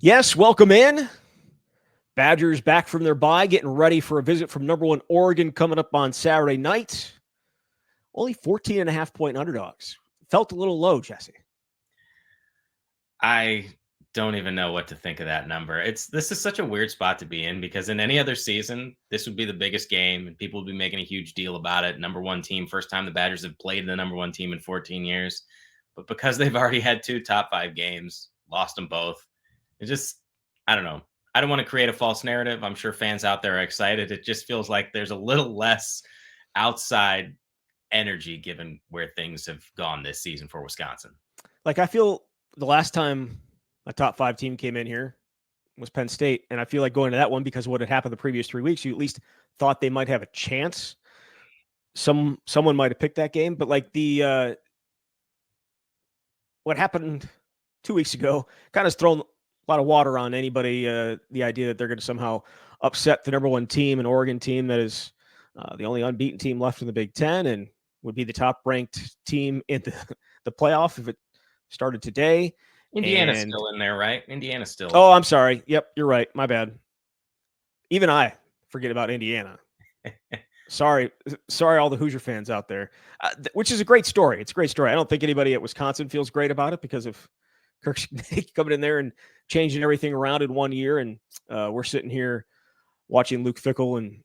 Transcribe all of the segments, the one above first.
Yes, welcome in. Badgers back from their bye, getting ready for a visit from number one Oregon coming up on Saturday night. Only 14.5-point underdogs. Felt a little low, Jesse. I don't even know what to think of that number. This is such a weird spot to be in because in any other season, this would be the biggest game and people would be making a huge deal about it. Number one team, first time the Badgers have played the number one team in 14 years. But because they've already had two top five games, lost them both, I don't know. I don't want to create a false narrative. I'm sure fans out there are excited. It just feels like there's a little less outside energy given where things have gone this season for Wisconsin. I feel the last time a top five team came in here was Penn State, and I feel like going to that one because of what had happened the previous 3 weeks, you at least thought they might have a chance. Someone might have picked that game, but what happened 2 weeks ago kind of thrown a lot of water on anybody. The idea that they're going to somehow upset the number one team, an Oregon team that is the only unbeaten team left in the Big Ten and would be the top ranked team in the playoff if it started today. Indiana's still in there, right? Indiana's still. Oh, I'm sorry. Yep, you're right. My bad. Even I forget about Indiana. Sorry, all the Hoosier fans out there, which is a great story. It's a great story. I don't think anybody at Wisconsin feels great about it because of Kirk coming in there and changing everything around in 1 year. And we're sitting here watching Luke Fickell and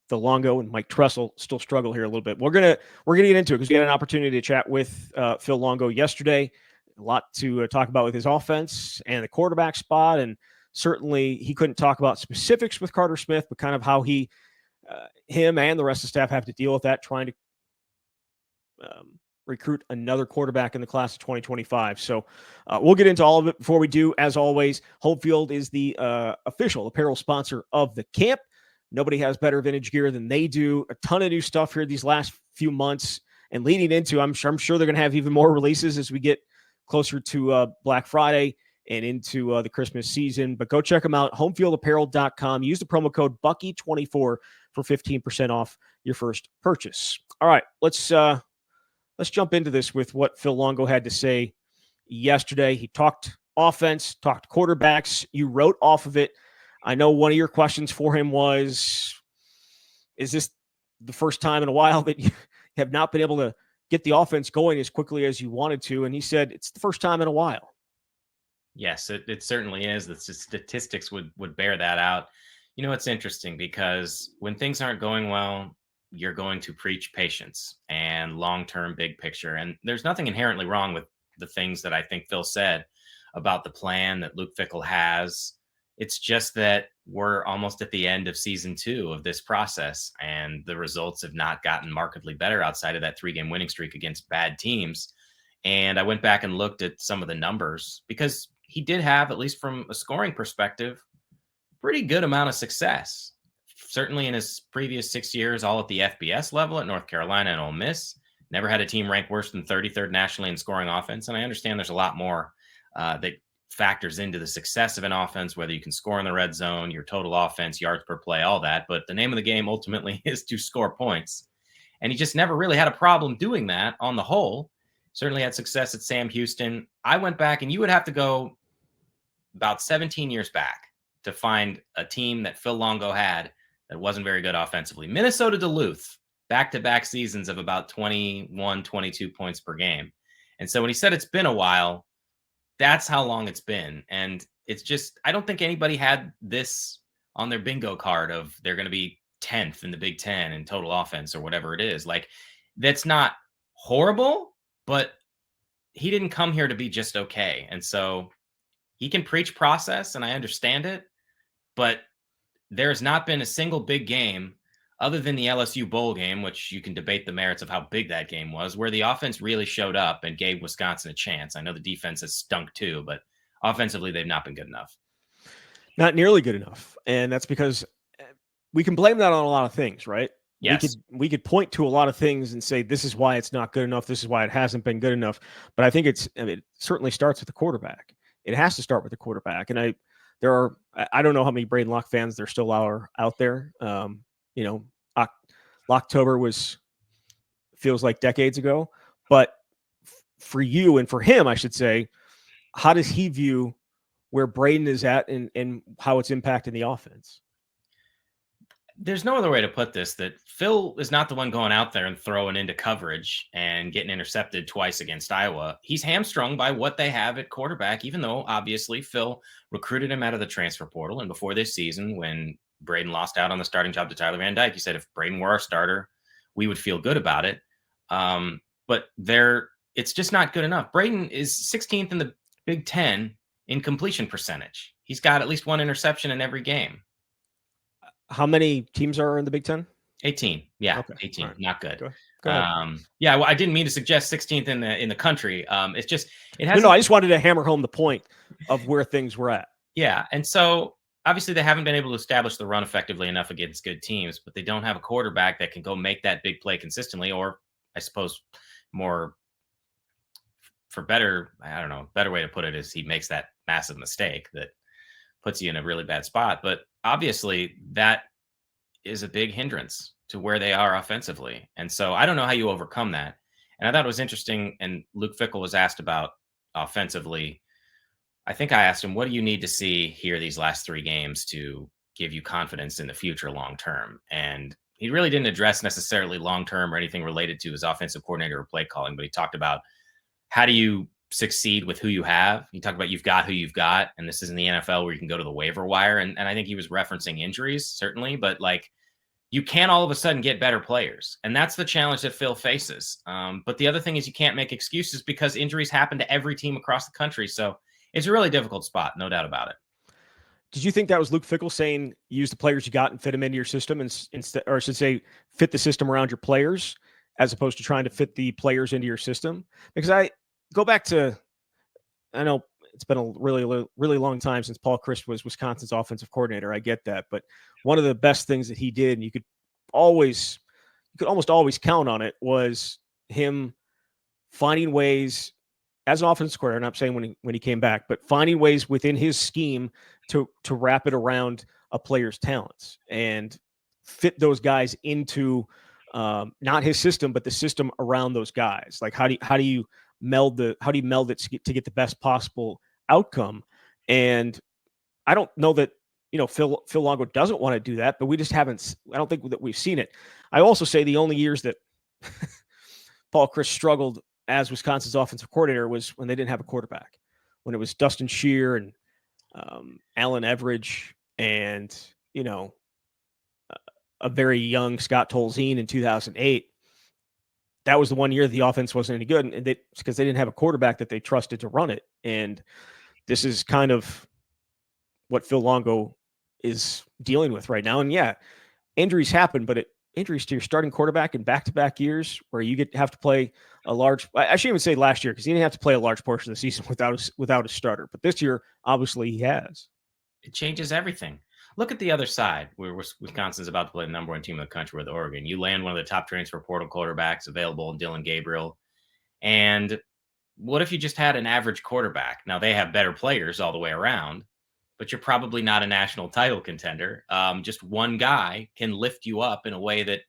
Phil Longo and Mike Tressel still struggle here a little bit. We're gonna get into it because we had an opportunity to chat with Phil Longo yesterday. A lot to talk about with his offense and the quarterback spot, and certainly he couldn't talk about specifics with Carter Smith, but kind of how him and the rest of the staff have to deal with that, trying to recruit another quarterback in the class of 2025. So we'll get into all of it. Before we do, as always, Home Field is the official apparel sponsor of the camp. Nobody has better vintage gear than they do. A ton of new stuff here these last few months, and leading into, I'm sure they're going to have even more releases as we get closer to Black Friday and into the Christmas season. But go check them out, homefieldapparel.com. Use the promo code Bucky24 for 15% off your first purchase. All right, let's jump into this with what Phil Longo had to say yesterday. He talked offense, talked quarterbacks. You wrote off of it. I know one of your questions for him was, is this the first time in a while that you have not been able to get the offense going as quickly as you wanted to? And he said, it's the first time in a while. Yes, it certainly is. The statistics would bear that out. You know, it's interesting because when things aren't going well, you're going to preach patience and long-term big picture. And there's nothing inherently wrong with the things that I think Phil said about the plan that Luke Fickell has. It's just that we're almost at the end of season 2 of this process, and the results have not gotten markedly better outside of that 3-game winning streak against bad teams. And I went back and looked at some of the numbers because he did have, at least from a scoring perspective, pretty good amount of success. Certainly in his previous 6 years, all at the FBS level at North Carolina and Ole Miss. Never had a team rank worse than 33rd nationally in scoring offense. And I understand there's a lot more that factors into the success of an offense, whether you can score in the red zone, your total offense, yards per play, all that. But the name of the game ultimately is to score points. And he just never really had a problem doing that on the whole. Certainly had success at Sam Houston. I went back, and you would have to go about 17 years back to find a team that Phil Longo had that wasn't very good offensively. Minnesota Duluth, back-to-back seasons of about 21, 22 points per game. And so when he said it's been a while, that's how long it's been. And it's just, I don't think anybody had this on their bingo card of they're going to be 10th in the Big Ten in total offense or whatever it is. Like, that's not horrible, but he didn't come here to be just okay. And so he can preach process, and I understand it, but there has not been a single big game other than the LSU bowl game, which you can debate the merits of how big that game was, where the offense really showed up and gave Wisconsin a chance. I know the defense has stunk too, but offensively, they've not been good enough. Not nearly good enough. And that's because we can blame that on a lot of things, right? Yes. We could point to a lot of things and say, this is why it's not good enough. This is why it hasn't been good enough. But I think it certainly starts with the quarterback. It has to start with the quarterback. And I don't know how many Braedyn Locke fans there still are out there. October feels like decades ago, but for you and for him, I should say, how does he view where Braedyn is at and how it's impacting the offense? There's no other way to put this, that Phil is not the one going out there and throwing into coverage and getting intercepted twice against Iowa. He's hamstrung by what they have at quarterback, even though obviously Phil recruited him out of the transfer portal. And before this season, when Braedyn lost out on the starting job to Tyler Van Dyke, he said, if Braedyn were our starter, we would feel good about it. But it's just not good enough. Braedyn is 16th in the Big Ten in completion percentage. He's got at least one interception in every game. How many teams are in the Big Ten? 18. Yeah, okay. 18. Right. Not good. Go ahead. Yeah, well, I didn't mean to suggest 16th in the country. It's just it has. No, I just wanted to hammer home the point of where things were at. Yeah, and so obviously they haven't been able to establish the run effectively enough against good teams, but they don't have a quarterback that can go make that big play consistently, or I suppose more for better way to put it is he makes that massive mistake that puts you in a really bad spot. But obviously that is a big hindrance to where they are offensively. And so I don't know how you overcome that. And I thought it was interesting. And Luke Fickell was asked about offensively. I think I asked him, what do you need to see here these last 3 games to give you confidence in the future long-term? And he really didn't address necessarily long-term or anything related to his offensive coordinator or play calling, but he talked about how do you succeed with who you have. He talked about you've got who you've got, and this is in the NFL where you can go to the waiver wire. And I think he was referencing injuries, certainly, but like you can't all of a sudden get better players. And that's the challenge that Phil faces. But the other thing is you can't make excuses because injuries happen to every team across the country. So it's a really difficult spot, no doubt about it. Did you think that was Luke Fickell saying use the players you got and fit them into your system, instead, or I should say, fit the system around your players as opposed to trying to fit the players into your system? Because I go back to, I know it's been a really, really long time since Paul Chryst was Wisconsin's offensive coordinator. I get that, but one of the best things that he did, and you could almost always count on it, was him finding ways as an offensive coordinator. I'm not saying when he came back, but finding ways within his scheme to wrap it around a player's talents and fit those guys into not his system, but the system around those guys. Like how do you meld it to get the best possible outcome? And I don't know that Phil Longo doesn't want to do that, but we just haven't. I don't think that we've seen it. I also say the only years that Paul Chryst struggled as Wisconsin's offensive coordinator was when they didn't have a quarterback, when it was Dustin Shear and Alan Everidge and a very young Scott Tolzien in 2008. That was the one year the offense wasn't any good, and because they didn't have a quarterback that they trusted to run it. And this is kind of what Phil Longo is dealing with right now. And yeah, injuries happen, but injuries to your starting quarterback in back-to-back years where you have to play a large, I shouldn't even say last year, because he didn't have to play a large portion of the season without a starter. But this year, obviously, he has. It changes everything. Look at the other side, where Wisconsin's about to play the number 1 team in the country with Oregon. You land one of the top transfer portal quarterbacks available in Dylan Gabriel. And what if you just had an average quarterback? Now, they have better players all the way around, but you're probably not a national title contender. Just one guy can lift you up in a way that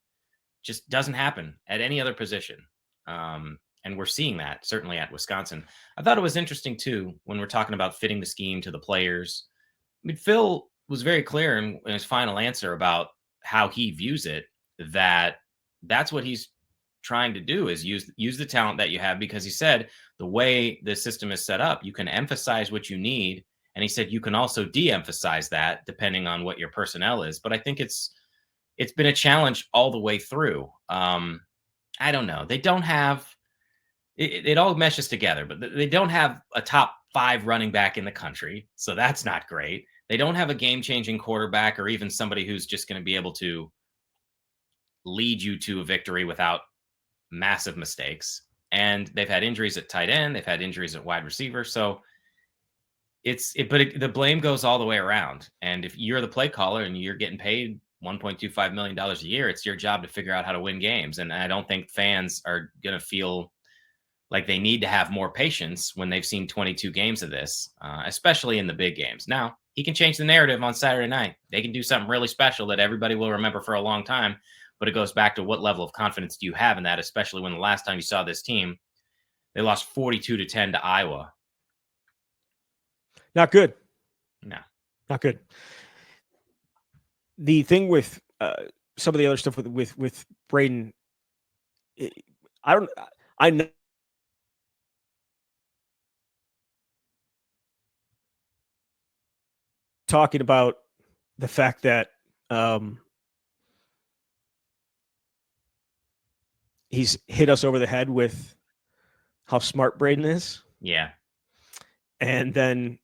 just doesn't happen at any other position. And we're seeing that certainly at Wisconsin. I thought it was interesting too, when we're talking about fitting the scheme to the players. I mean, Phil was very clear in his final answer about how he views it, that's what he's trying to do, is use the talent that you have, because he said the way the system is set up, you can emphasize what you need. And he said you can also de-emphasize that depending on what your personnel is. But I think it's been a challenge all the way through. I don't know. They don't have it all meshes together, but they don't have a top 5 running back in the country. So that's not great. They don't have a game-changing quarterback or even somebody who's just going to be able to lead you to a victory without massive mistakes. And they've had injuries at tight end. They've had injuries at wide receiver. So the blame goes all the way around. And if you're the play caller and you're getting paid $1.25 million a year, it's your job to figure out how to win games. And I don't think fans are going to feel like they need to have more patience when they've seen 22 games of this, especially in the big games. Now, he can change the narrative on Saturday night. They can do something really special that everybody will remember for a long time. But it goes back to what level of confidence do you have in that, especially when the last time you saw this team, they lost 42-10 to Iowa. Not good. No. Not good. The thing with some of the other stuff with Braedyn, I know talking about the fact that he's hit us over the head with how smart Braedyn is. Yeah. And then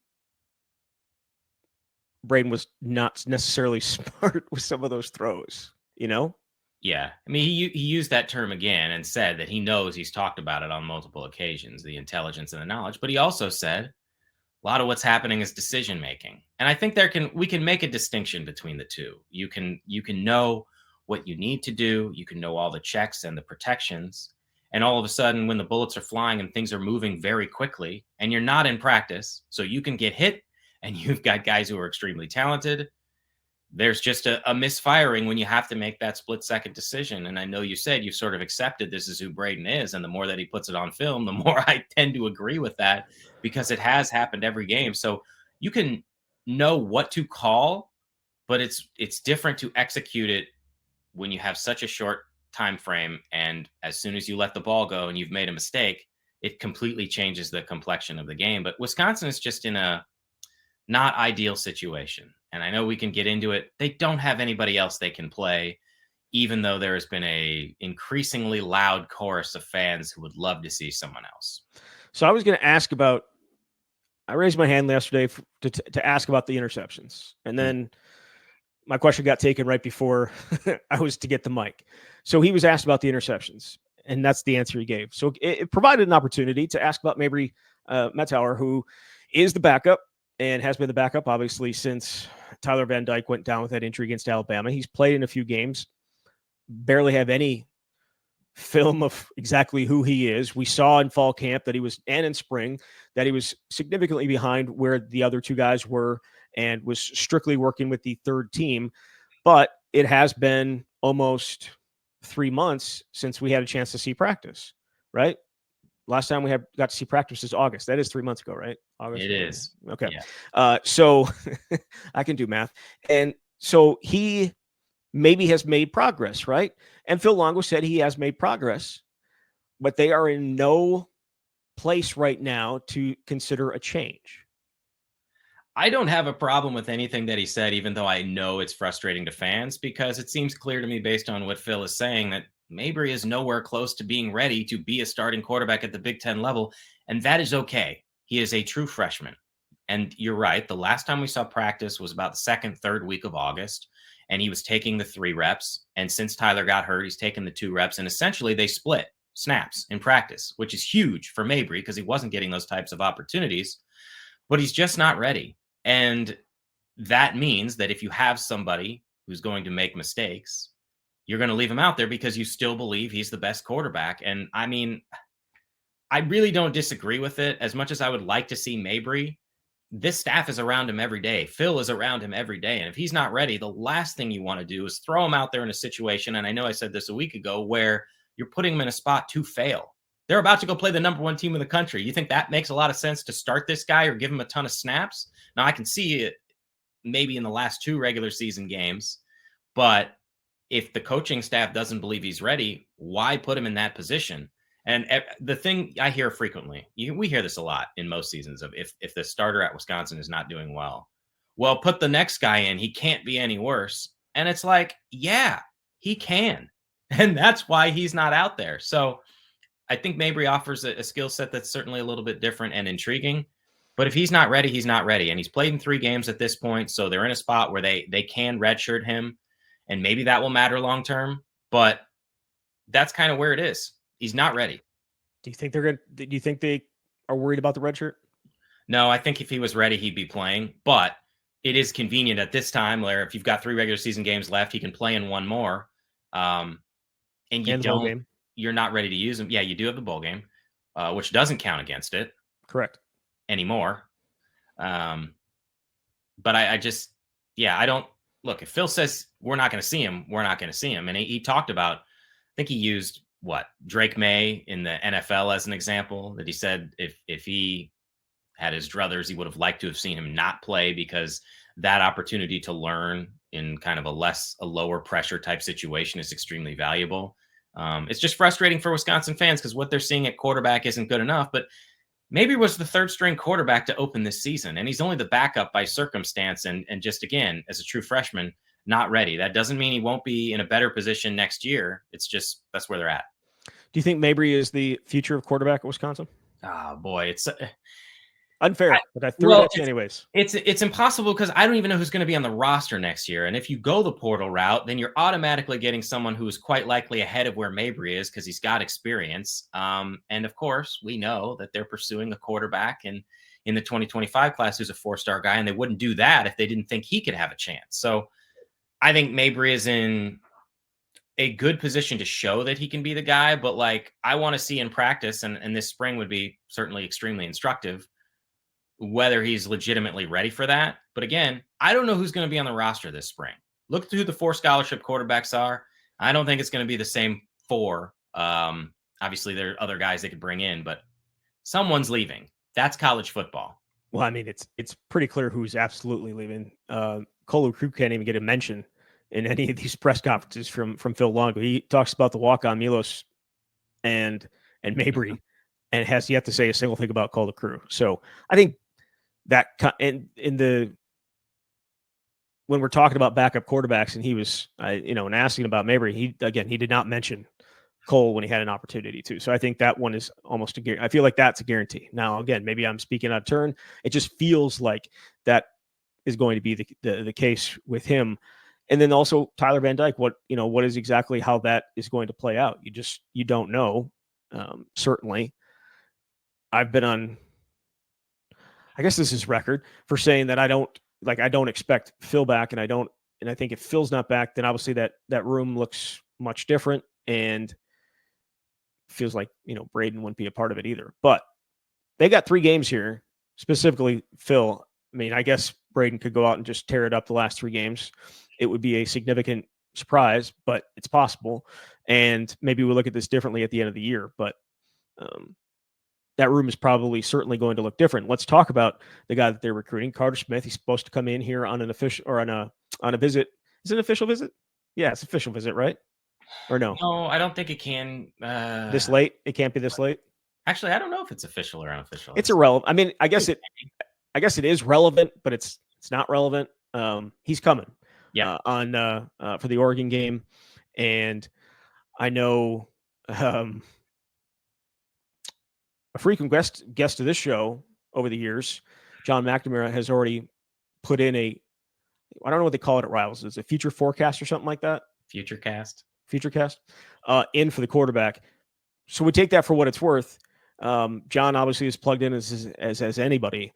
Braedyn was not necessarily smart with some of those throws, you know? Yeah. I mean, he used that term again and said that he knows he's talked about it on multiple occasions, the intelligence and the knowledge. But he also said a lot of what's happening is decision making. And I think we can make a distinction between the two. You can know what you need to do, you can know all the checks and the protections, and all of a sudden when the bullets are flying and things are moving very quickly and you're not in practice, so you can get hit and you've got guys who are extremely talented, there's just a misfiring when you have to make that split second decision. And I know you said you've sort of accepted this is who Braedyn is. And the more that he puts it on film, the more I tend to agree with that, because it has happened every game. So you can know what to call, but it's different to execute it when you have such a short time frame. And as soon as you let the ball go and you've made a mistake, it completely changes the complexion of the game. But Wisconsin is just in a not ideal situation. And I know we can get into it. They don't have anybody else they can play, even though there has been a increasingly loud chorus of fans who would love to see someone else. So I was going to ask about, I raised my hand yesterday to ask about the interceptions. And then my question got taken right before I was to get the mic. So he was asked about the interceptions, and that's the answer he gave. So it provided an opportunity to ask about Mabrey Mettaeur, who is the backup and has been the backup, obviously, since Tyler Van Dyke went down with that injury against Alabama. He's played in a few games, barely have any film of exactly who he is. We saw in fall camp that he was, and in spring, that he was significantly behind where the other two guys were and was strictly working with the third team. But it has been almost 3 months since we had a chance to see practice, right? Last time we got to see practice is August. That is 3 months ago, right? August. It is. Okay. Yeah. So I can do math. And so he maybe has made progress, right? And Phil Longo said he has made progress, but they are in no place right now to consider a change. I don't have a problem with anything that he said, even though I know it's frustrating to fans, because it seems clear to me based on what Phil is saying that Mabrey is nowhere close to being ready to be a starting quarterback at the Big Ten level. And that is okay. He is a true freshman. And you're right. The last time we saw practice was about the second, third week of August. And he was taking the 3 reps. And since Tyler got hurt, he's taken the 2 reps. And essentially they split snaps in practice, which is huge for Mabrey because he wasn't getting those types of opportunities. But he's just not ready. And that means that if you have somebody who's going to make mistakes, you're going to leave him out there because you still believe he's the best quarterback. And I mean, I really don't disagree with it. As much as I would like to see Mabrey, this staff is around him every day. Phil is around him every day. And if he's not ready, the last thing you want to do is throw him out there in a situation. And I know I said this a week ago, where you're putting him in a spot to fail. They're about to go play the number 1 team in the country. You think that makes a lot of sense to start this guy or give him a ton of snaps? Now, I can see it maybe in the last 2 regular season games, but if the coaching staff doesn't believe he's ready, why put him in that position? And the thing I hear frequently, we hear this a lot in most seasons, of if the starter at Wisconsin is not doing well, put the next guy in. He can't be any worse. And it's like, yeah, he can. And that's why he's not out there. So I think Mabrey offers a skill set that's certainly a little bit different and intriguing. But if he's not ready, he's not ready. And he's played in 3 games at this point. So they're in a spot where they can redshirt him. And maybe that will matter long term. But that's kind of where it is. He's not ready. Do you think they are worried about the red shirt? No, I think if he was ready, he'd be playing. But it is convenient at this time where if you've got 3 regular season games left, he can play in 1 more. And you're not ready to use him. Yeah, you do have the bowl game, which doesn't count against it. Correct. Anymore. But I just, I don't look, if Phil says we're not going to see him, we're not going to see him. And he talked about, I think he used Drake May in the NFL as an example, that he said if he had his druthers. He would have liked to have seen him not play, because that opportunity to learn in kind of a lower pressure type situation is extremely valuable. It's just frustrating for Wisconsin fans because what they're seeing at quarterback isn't good enough. But Mabrey was the third string quarterback to open this season, and he's only the backup by circumstance. And just, again, as a true freshman, not ready. That doesn't mean he won't be in a better position next year. It's just that's where they're at. Do you think Mabrey is the future of quarterback at Wisconsin? Oh boy, it's unfair, but I threw it at you anyways. It's impossible because I don't even know who's going to be on the roster next year. And if you go the portal route, then you're automatically getting someone who is quite likely ahead of where Mabrey is because he's got experience. And of course, we know that they're pursuing a quarterback in the 2025 class who's a 4-star guy, and they wouldn't do that if they didn't think he could have a chance. So I think Mabrey is in a good position to show that he can be the guy, but like I want to see in practice, and this spring would be certainly extremely instructive, whether he's legitimately ready for that. But again, I don't know who's going to be on the roster this spring. Look to who the 4 scholarship quarterbacks are. I don't think it's going to be the same 4. Obviously, there are other guys they could bring in, but someone's leaving. That's college football. Well, I mean, it's pretty clear who's absolutely leaving. Cole Crew can't even get a mention in any of these press conferences from Phil Longo. He talks about the walk-on Milos and Mabrey, and has yet to say a single thing about Cole Crew. So I think that in when we're talking about backup quarterbacks, and he was, and asking about Mabrey, he did not mention Cole when he had an opportunity to. So I think that one is almost I feel like that's a guarantee. Now, again, maybe I'm speaking out of turn. It just feels like that is going to be the case with him. And then also Tyler Van Dyke, what is exactly how that is going to play out? You don't know. Certainly I've been on, I guess this is record for saying that I don't expect Phil back, and I think if Phil's not back, then obviously that room looks much different and feels like, Braedyn wouldn't be a part of it either. But they got 3 games here, specifically Phil. I mean, I guess Braedyn could go out and just tear it up the last 3 games. It would be a significant surprise, but it's possible. And maybe we'll look at this differently at the end of the year, but that room is probably certainly going to look different. Let's talk about the guy that they're recruiting, Carter Smith. He's supposed to come in here on an official or on a visit. Is it an official visit? Yeah, it's an official visit, right? Or no? No, I don't think it can. This late? It can't be this late. Actually, I don't know if it's official or unofficial. It's irrelevant. I mean, I guess it is relevant, but it's not relevant. He's coming. Yeah. For the Oregon game, and I know a frequent guest to this show over the years, John McNamara, has already put in I don't know what they call it at Rivals. Is it a future forecast or something like that? Futurecast, in for the quarterback. So we take that for what it's worth. John obviously is plugged in as anybody,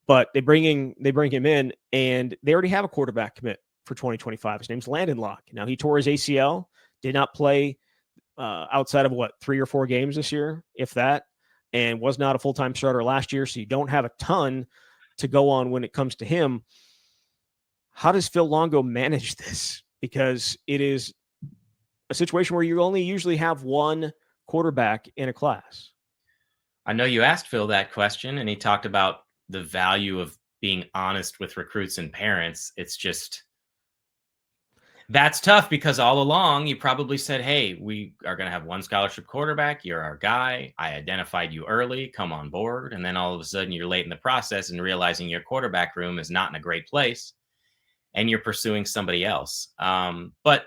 but they bring him in, and they already have a quarterback commit for 2025. His name's Braedyn Locke. Now, he tore his ACL, did not play outside of 3 or 4 games this year, if that, and was not a full-time starter last year. So you don't have a ton to go on when it comes to him. How does Phil Longo manage this? Because it is a situation where you only usually have one quarterback in a class. I know you asked Phil that question, and he talked about the value of being honest with recruits and parents. It's just, that's tough because all along you probably said, hey, we are going to have one scholarship quarterback. You're our guy. I identified you early. Come on board. And then all of a sudden you're late in the process and realizing your quarterback room is not in a great place and you're pursuing somebody else. But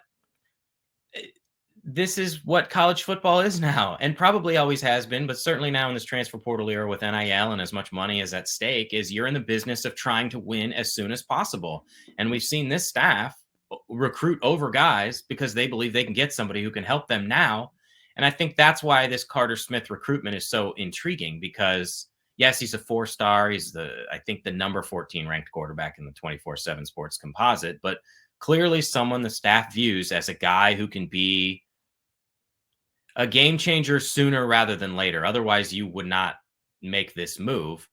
this is what college football is now, and probably always has been, but certainly now in this transfer portal era with NIL and as much money is at stake, is you're in the business of trying to win as soon as possible. And we've seen this staff recruit over guys because they believe they can get somebody who can help them now. And I think that's why this Carter Smith recruitment is so intriguing, because yes, he's a 4-star. He's I think the number 14 ranked quarterback in the 24/7 Sports composite, but clearly someone the staff views as a guy who can be a game changer sooner rather than later. Otherwise you would not make this move.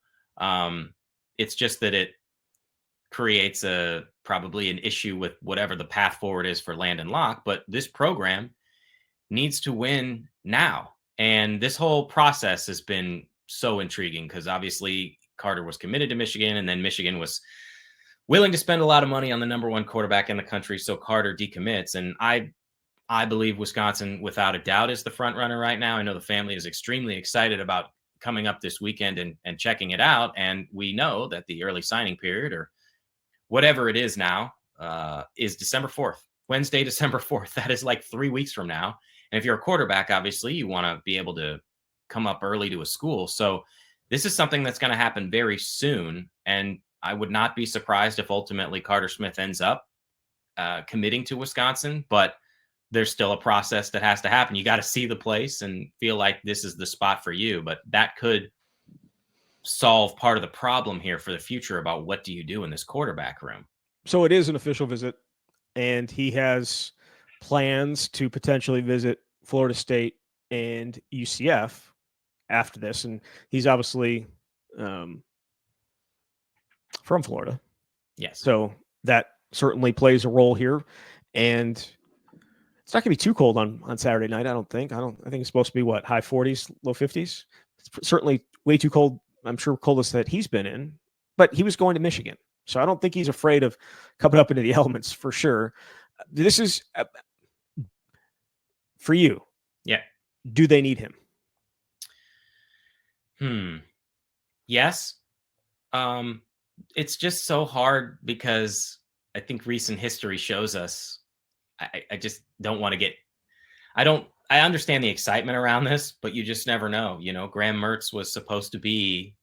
It's just that it creates probably an issue with whatever the path forward is for Braedyn Locke, but this program needs to win now. And this whole process has been so intriguing because obviously Carter was committed to Michigan, and then Michigan was willing to spend a lot of money on the number one quarterback in the country. So Carter decommits. And I believe Wisconsin, without a doubt, is the front runner right now. I know the family is extremely excited about coming up this weekend and checking it out. And we know that the early signing period, or whatever it is now, is December 4th, Wednesday, December 4th. That is like 3 weeks from now. And if you're a quarterback, obviously you want to be able to come up early to a school. So this is something that's going to happen very soon. And I would not be surprised if ultimately Carter Smith ends up committing to Wisconsin, but there's still a process that has to happen. You got to see the place and feel like this is the spot for you, but that could solve part of the problem here for the future about what do you do in this quarterback room. So it is an official visit, and he has plans to potentially visit Florida State and UCF after this. And he's obviously from Florida. Yes. So that certainly plays a role here. And it's not going to be too cold on Saturday night, I don't think. I think it's supposed to be what, high 40s, low 50s. It's certainly way too cold. I'm sure coldest that he's been in, but he was going to Michigan. So I don't think he's afraid of coming up into the elements for sure. This is for you. Yeah. Do they need him? Yes. It's just so hard because I think recent history shows us. I just don't want to get. I understand the excitement around this, but you just never know. You know, Graham Mertz was supposed to be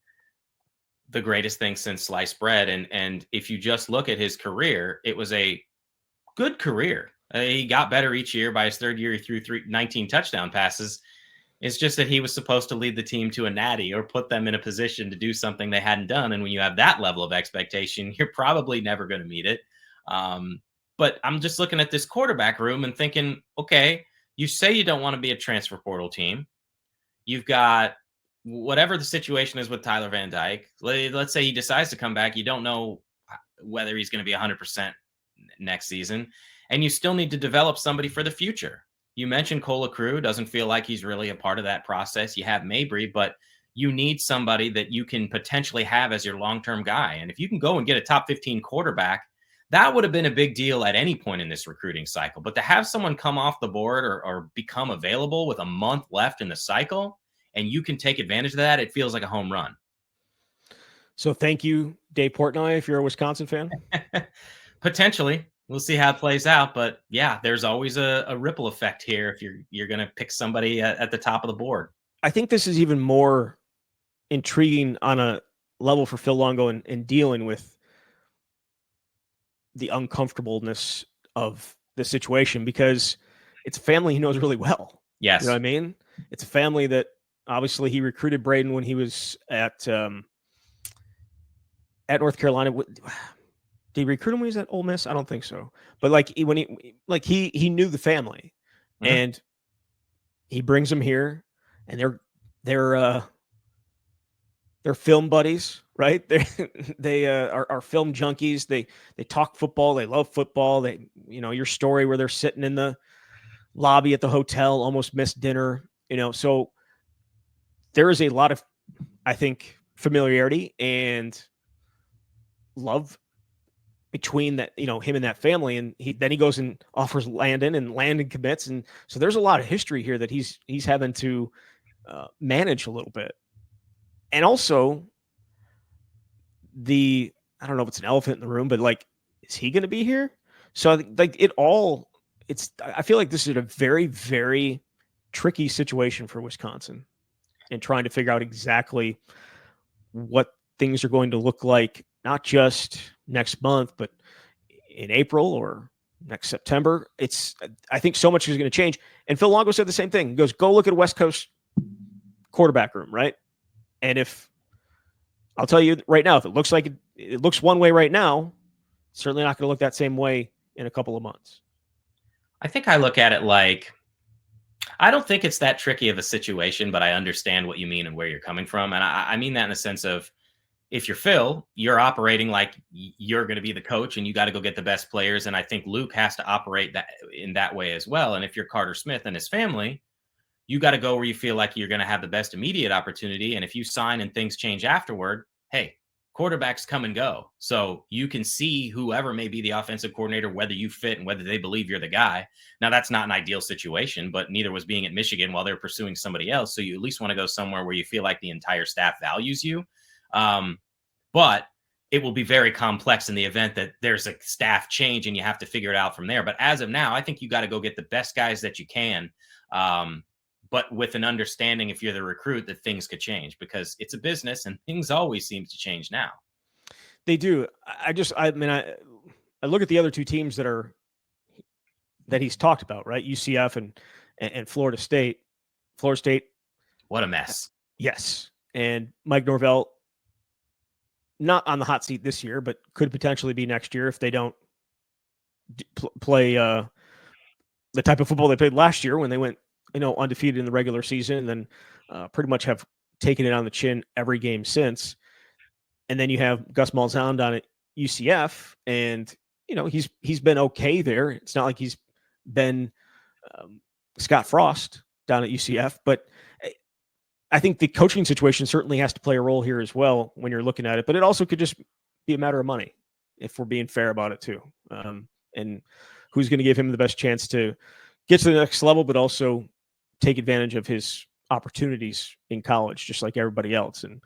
the greatest thing since sliced bread, and if you just look at his career, it was a good career. He got better each year. By his third year, he threw 19 touchdown passes. It's just that he was supposed to lead the team to a natty or put them in a position to do something they hadn't done. And when you have that level of expectation, you're probably never going to meet it. But I'm just looking at this quarterback room and thinking, okay, you say you don't want to be a transfer portal team. You've got whatever the situation is with Tyler Van Dyke. Let's say he decides to come back. You don't know whether he's going to be 100% next season. And you still need to develop somebody for the future. You mentioned Cola Crew. Doesn't feel like he's really a part of that process. You have Mabrey, but you need somebody that you can potentially have as your long-term guy. And if you can go and get a top 15 quarterback, that would have been a big deal at any point in this recruiting cycle. But to have someone come off the board or become available with a month left in the cycle, and you can take advantage of that, it feels like a home run. So thank you, Dave Portnoy, if you're a Wisconsin fan. Potentially. We'll see how it plays out. But yeah, there's always a ripple effect here if you're going to pick somebody at the top of the board. I think this is even more intriguing on a level for Phil Longo in dealing with the uncomfortableness of the situation, because it's a family he knows really well. Yes. You know what I mean? It's a family that obviously he recruited Braedyn when he was at North Carolina. Did he recruit him when he was at Ole Miss? I don't think so. But he knew the family, and he brings them here, and they're film buddies, right? They are film junkies. They talk football. They love football. Your story where they're sitting in the lobby at the hotel, almost missed dinner. So there is a lot of, I think, familiarity and love between that, him and that family. And then he goes and offers Landon, and Landon commits. And so there's a lot of history here that he's having to manage a little bit. And also I don't know if it's an elephant in the room, but is he going to be here? So I feel like this is a very, very tricky situation for Wisconsin and trying to figure out exactly what things are going to look like, not just next month, but in April or next September. I think so much is going to change. And Phil Longo said the same thing. He goes, go look at a West Coast quarterback room, right? And I'll tell you right now, if it looks like it looks one way right now, it's certainly not going to look that same way in a couple of months. I think I look at it like, I don't think it's that tricky of a situation, but I understand what you mean and where you're coming from. And I mean that in the sense of, if you're Phil, you're operating like you're going to be the coach and you got to go get the best players. And I think Luke has to operate that in that way as well. And if you're Carter Smith and his family, you got to go where you feel like you're going to have the best immediate opportunity. And if you sign and things change afterward, hey, quarterbacks come and go. So you can see whoever may be the offensive coordinator, whether you fit and whether they believe you're the guy. Now, that's not an ideal situation, but neither was being at Michigan while they're pursuing somebody else. So you at least want to go somewhere where you feel like the entire staff values you. But it will be very complex in the event that there's a staff change and you have to figure it out from there. But as of now, I think you got to go get the best guys that you can. But with an understanding, if you're the recruit, that things could change because it's a business and things always seem to change now. They do. I look at the other two teams that he's talked about, right? UCF and Florida State. Florida State. What a mess. Yes. And Mike Norvell, not on the hot seat this year, but could potentially be next year if they don't play the type of football they played last year when they went, undefeated in the regular season, and then pretty much have taken it on the chin every game since. And then you have Gus Malzahn down at UCF, and he's been okay there. It's not like he's been Scott Frost down at UCF, but I think the coaching situation certainly has to play a role here as well when you're looking at it. But it also could just be a matter of money, if we're being fair about it too. And who's going to give him the best chance to get to the next level, but also take advantage of his opportunities in college, just like everybody else. And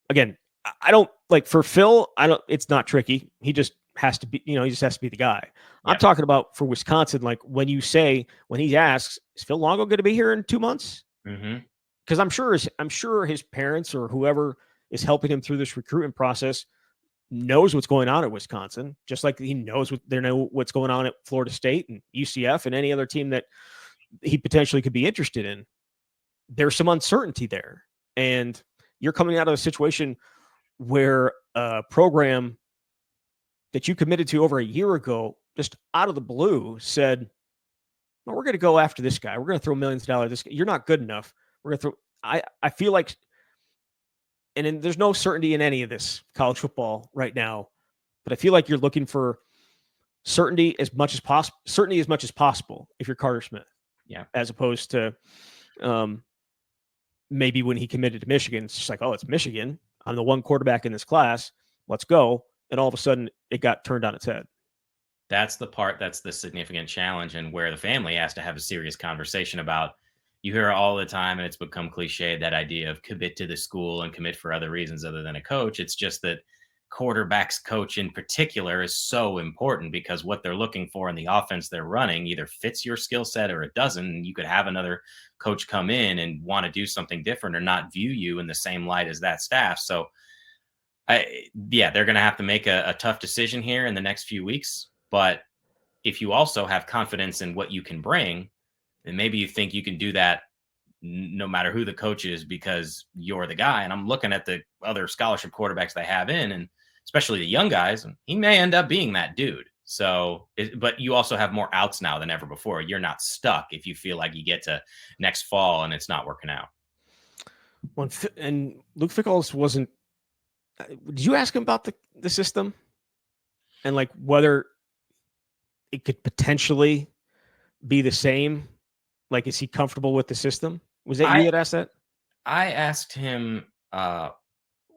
again, I don't like for Phil. It's not tricky. He just has to be, he just has to be the guy. Yeah. I'm talking about for Wisconsin. Like when he asks, is Phil Longo going to be here in 2 months? Because I'm sure his parents or whoever is helping him through this recruitment process knows what's going on at Wisconsin, just like he knows what's going on at Florida State and UCF and any other team that he potentially could be interested in. There's some uncertainty there. And you're coming out of a situation where a program that you committed to over a year ago, just out of the blue, said, well, we're going to go after this guy. We're going to throw millions of dollars. This guy. You're not good enough. We're going to throw. I feel like, and there's no certainty in any of this college football right now, but I feel like you're looking for certainty as much as possible if you're Carter Smith. Yeah. As opposed to maybe when he committed to Michigan, it's just like, oh, it's Michigan. I'm the one quarterback in this class. Let's go. And all of a sudden it got turned on its head. That's the part that's the significant challenge, and where the family has to have a serious conversation about. You hear all the time, and it's become cliche, that idea of commit to the school and commit for other reasons other than a coach. It's just that quarterbacks coach in particular is so important because what they're looking for in the offense they're running either fits your skill set or it doesn't. You could have another coach come in and want to do something different or not view you in the same light as that staff. So they're going to have to make a tough decision here in the next few weeks. But if you also have confidence in what you can bring, then maybe you think you can do that no matter who the coach is because you're the guy. And I'm looking at the other scholarship quarterbacks they have in, and especially the young guys, and he may end up being that dude. So, but you also have more outs now than ever before. You're not stuck if you feel like you get to next fall and it's not working out. Well, and Luke Fickles wasn't. Did you ask him about the system and like whether it could potentially be the same? Like, is he comfortable with the system? Was that you that asked that? I asked him,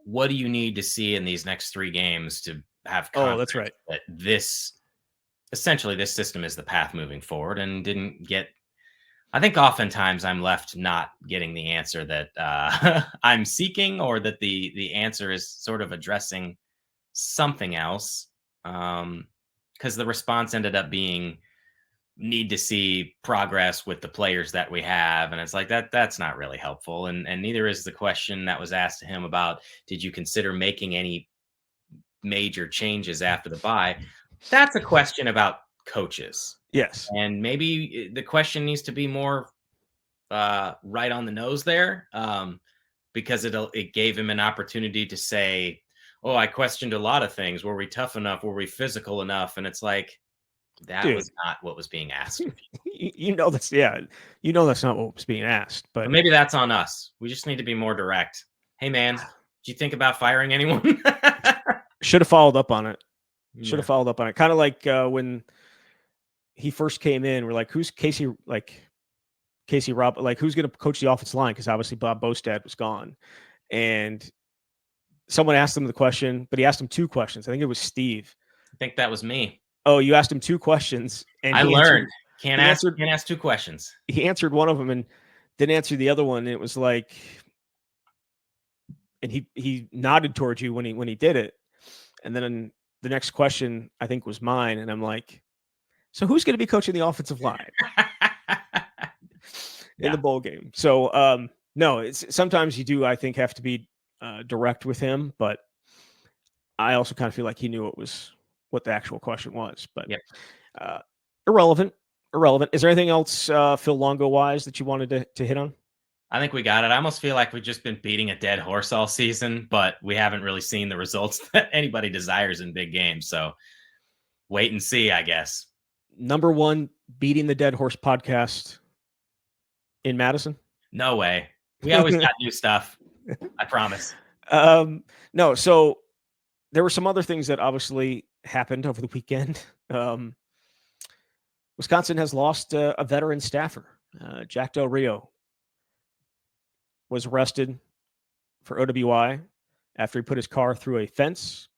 what do you need to see in these next 3 games to have confidence? Oh, that's right. That this system is the path moving forward, and didn't get. I think oftentimes I'm left not getting the answer that I'm seeking, or that the answer is sort of addressing something else. Because the response ended up being, need to see progress with the players that we have. And it's like, that's not really helpful. And neither is the question that was asked to him about, did you consider making any major changes after the bye? That's a question about coaches. Yes. And maybe the question needs to be more right on the nose there, because it gave him an opportunity to say, oh, I questioned a lot of things. Were we tough enough? Were we physical enough? And it's like, that was not what was being asked. That's not what was being asked. But maybe that's on us. We just need to be more direct. Hey, man, did you think about firing anyone? Should have followed up on it. Kind of like when he first came in, we're like, who's Casey? Like Casey Robb? Like, who's going to coach the offensive line? Because obviously Bob Bostad was gone, and someone asked him the question, but he asked him 2 questions. I think it was Steve. I think that was me. Oh, you asked him 2 questions, and I he learned. Answered, Can't ask 2 questions. He answered one of them and didn't answer the other one. And it was like, and he nodded towards you when he did it. And then the next question I think was mine, and I'm like, so who's going to be coaching the offensive line in the bowl game? So no, it's sometimes you do, I think, have to be direct with him, but I also kind of feel like he knew what the actual question was. But irrelevant. Is there anything else Phil Longo wise that you wanted to hit on? I think we got it. I almost feel like we've just been beating a dead horse all season, but we haven't really seen the results that anybody desires in big games. So wait and see, I guess. Number 1 beating the dead horse podcast in Madison? No way. We always got new stuff. I promise. No, so there were some other things that obviously happened over the weekend. Wisconsin has lost a veteran staffer. Jack Del Rio was arrested for OWI after he put his car through a fence.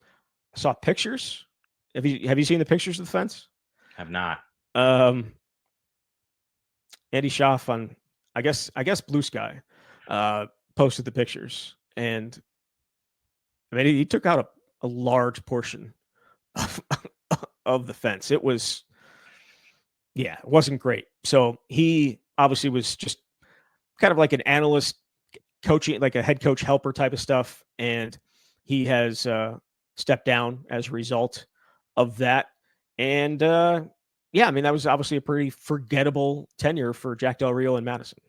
I saw pictures. Have you seen the pictures of the fence? Have not. Andy Schaff on I guess Blue Sky posted the pictures, and I mean he took out a large portion of the fence. It wasn't great. So he obviously was just kind of like an analyst coaching, like a head coach helper type of stuff. And he has stepped down as a result of that. And I mean, that was obviously a pretty forgettable tenure for Jack Del Rio in Madison.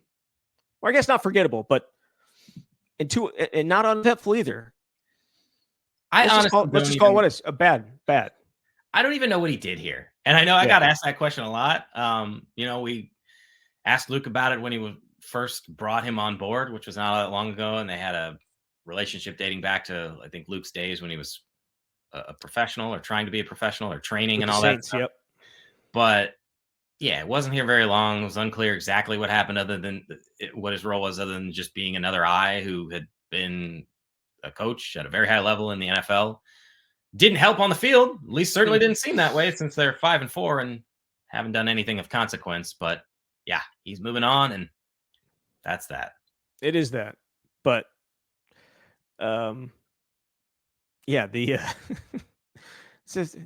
Or I guess not forgettable, but and not uneventful either. Let's just call it what is a bad. I don't even know what he did here. And I know I got asked that question a lot. We asked Luke about it when he first brought him on board, which was not that long ago. And they had a relationship dating back to, I think, Luke's days when he was a professional or trying to be a professional or training and all that stuff. Yep. But it wasn't here very long. It was unclear exactly what happened other than what his role was, other than just being another eye who had been a coach at a very high level in the NFL. Didn't help on the field. At least certainly didn't seem that way since they're 5-4 and haven't done anything of consequence. But he's moving on, and that's that. It is that. But the it's just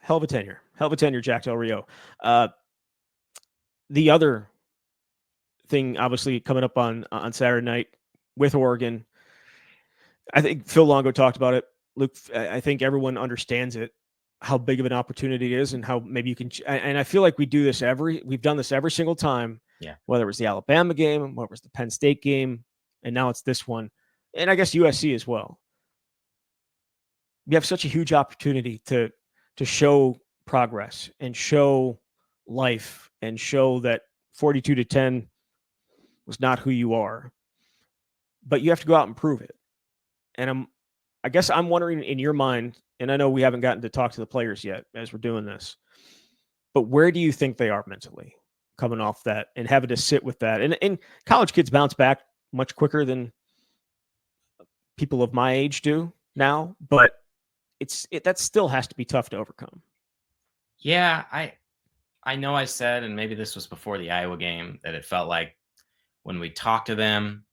hell of a tenure, Jack Del Rio. The other thing, obviously, coming up on Saturday night with Oregon, I think Phil Longo talked about it. Luke, I think everyone understands it, how big of an opportunity it is, and how maybe you can. And I feel like we've done this every single time. Yeah. Whether it was the Alabama game, whether it was the Penn State game, and now it's this one, and I guess USC as well. We have such a huge opportunity to show progress and show life and show that 42-10 was not who you are, but you have to go out and prove it. And I guess I'm wondering in your mind, and I know we haven't gotten to talk to the players yet as we're doing this, but where do you think they are mentally coming off that and having to sit with that? And college kids bounce back much quicker than people of my age do now, but that still has to be tough to overcome. Yeah, I know I said, and maybe this was before the Iowa game, that it felt like when we talked to them,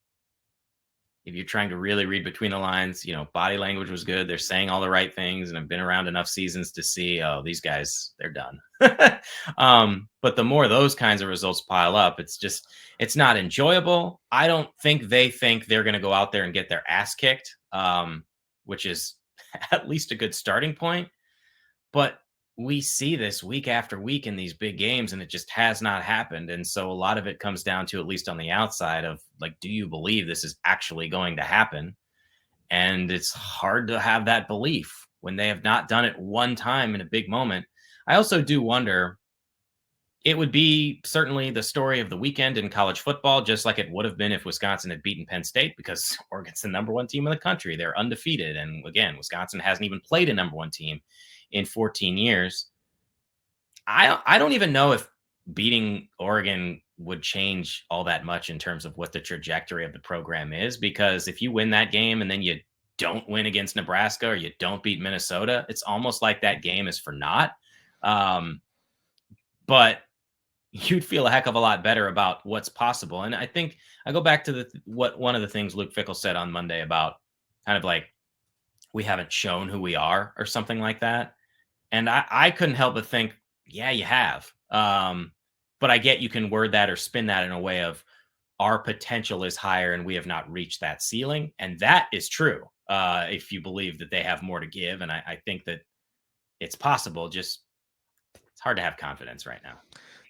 if you're trying to really read between the lines, body language was good. They're saying all the right things, and I've been around enough seasons to see, these guys, they're done. But the more those kinds of results pile up, it's not enjoyable. I don't think they think they're going to go out there and get their ass kicked, which is at least a good starting point. But we see this week after week in these big games, and it just has not happened. And so a lot of it comes down to, at least on the outside, of like, do you believe this is actually going to happen? And it's hard to have that belief when they have not done it one time in a big moment. I also do wonder, it would be certainly the story of the weekend in college football, just like it would have been if Wisconsin had beaten Penn State, because Oregon's the number one team in the country. They're undefeated. And again, Wisconsin hasn't even played a number one team in 14 years. I don't even know if beating Oregon would change all that much in terms of what the trajectory of the program is. Because if you win that game and then you don't win against Nebraska or you don't beat Minnesota, it's almost like that game is for naught. But you'd feel a heck of a lot better about what's possible. And I think I go back to one of the things Luke Fickell said on Monday about kind of like, we haven't shown who we are or something like that. And I couldn't help but think, yeah, you have. But I get you can word that or spin that in a way of our potential is higher and we have not reached that ceiling. And that is true if you believe that they have more to give. And I think that it's possible. Just it's hard to have confidence right now.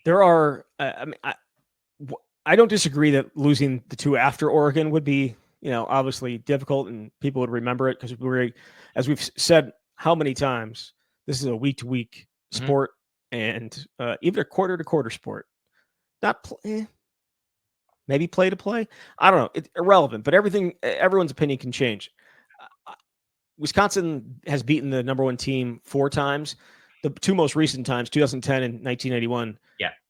There are, I don't disagree that losing the two after Oregon would be, obviously difficult and people would remember it because as we've said how many times, this is a week-to-week sport and even a quarter-to-quarter sport. Not maybe play-to-play. I don't know. It's irrelevant, but everyone's opinion can change. Wisconsin has beaten the number one team 4 times. The two most recent times, 2010 and 1981,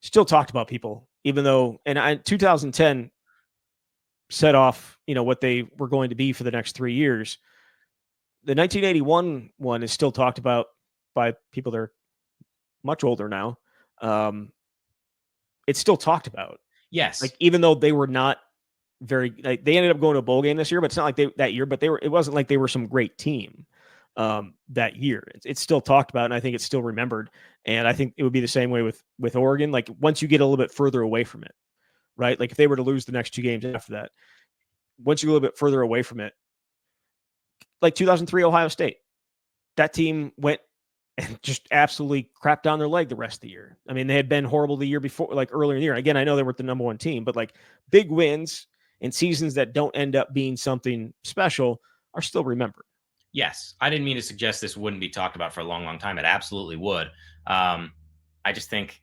still talked about people, even though, 2010 set off, what they were going to be for the next 3 years. The 1981 one is still talked about by people that are much older now. It's still talked about. Yes. Like, even though they were not very, like, they ended up going to a bowl game this year, but it's not like that year, but it wasn't like they were some great team. That year, it's still talked about, and I think it's still remembered. And I think it would be the same way with Oregon. Like, once you get a little bit further away from it, right? Like, if they were to lose the next 2 games after that, once you go a little bit further away from it, like 2003 Ohio State, that team went and just absolutely crapped down their leg the rest of the year. I mean, they had been horrible the year before, like earlier in the year. Again, I know they weren't the number one team, but like big wins and seasons that don't end up being something special are still remembered. Yes. I didn't mean to suggest this wouldn't be talked about for a long, long time. It absolutely would. I just think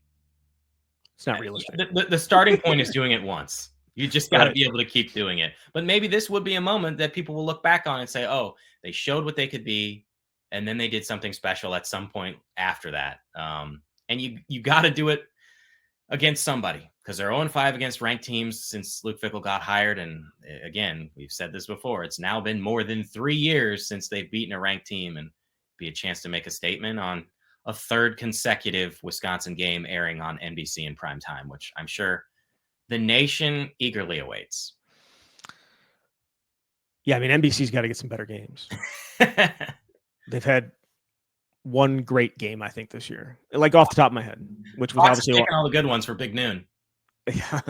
it's not realistic. The starting point is doing it once. You just got to be able to keep doing it. But maybe this would be a moment that people will look back on and say, oh, they showed what they could be, and then they did something special at some point after that. And you got to do it against somebody, because they're 0-5 against ranked teams since Luke Fickell got hired. And again, we've said this before, it's now been more than 3 years since they've beaten a ranked team, and be a chance to make a statement on a 3rd consecutive Wisconsin game airing on NBC in prime time, which I'm sure the nation eagerly awaits. Yeah, I mean, NBC's got to get some better games. They've had one great game, I think, this year, like off the top of my head, which was Fox obviously taking all the good ones for Big Noon. Yeah.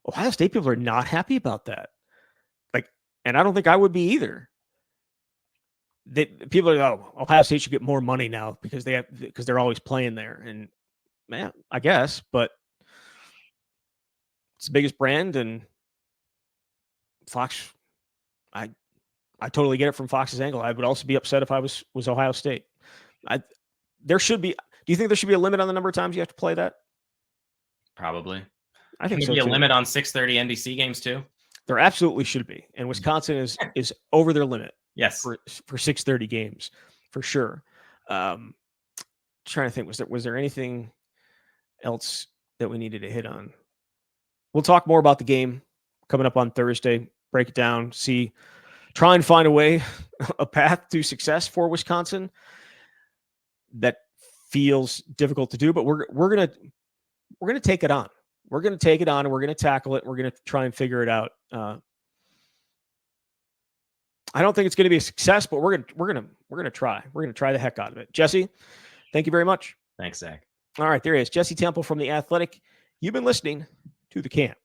Ohio State people are not happy about that. Like, and I don't think I would be either. People are, Ohio State should get more money now because they're always playing there. And man, I guess, but it's the biggest brand, and Fox, I totally get it from Fox's angle. I would also be upset if I was Ohio State. There should be. Do you think there should be a limit on the number of times you have to play that? Probably. I think so. Be a limit on 6:30 NBC games too. There absolutely should be, and Wisconsin is over their limit. Yes, for 6:30 games for sure. Trying to think, was there anything else that we needed to hit on? We'll talk more about the game coming up on Thursday. Break it down, try and find a path to success for Wisconsin. That feels difficult to do, but we're gonna take it on. We're gonna take it on, and we're gonna tackle it. We're gonna try and figure it out. I don't think it's going to be a success, but we're gonna try. We're gonna try the heck out of it. Jesse, thank you very much. Thanks, Zach. All right, there he is, Jesse Temple from The Athletic. You've been listening to The Camp.